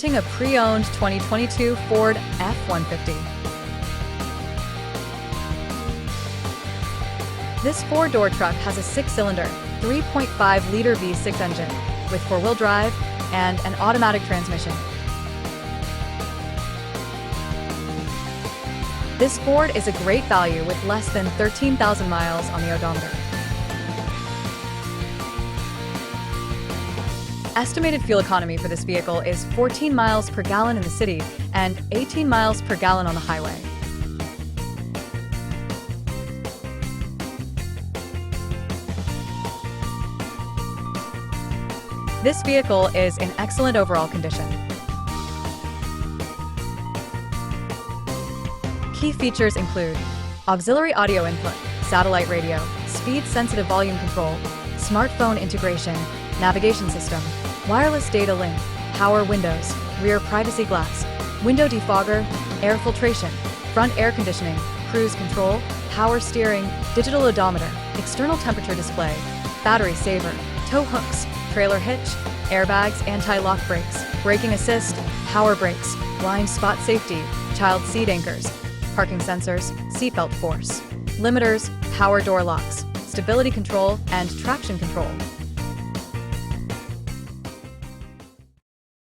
A pre-owned 2022 Ford F-150. This four-door truck has a six-cylinder, 3.5-liter V6 engine with four-wheel drive and an automatic transmission. This Ford is a great value with less than 13,000 miles on the odometer. Estimated fuel economy for this vehicle is 14 miles per gallon in the city and 18 miles per gallon on the highway. This vehicle is in excellent overall condition. Key features include auxiliary audio input, satellite radio, speed-sensitive volume control, smartphone integration, navigation system, wireless data link, power windows, rear privacy glass, window defogger, air filtration, front air conditioning, cruise control, power steering, digital odometer, external temperature display, battery saver, tow hooks, trailer hitch, airbags, anti-lock brakes, braking assist, power brakes, blind spot safety, child seat anchors, parking sensors, seatbelt force, limiters, power door locks, stability control, and traction control.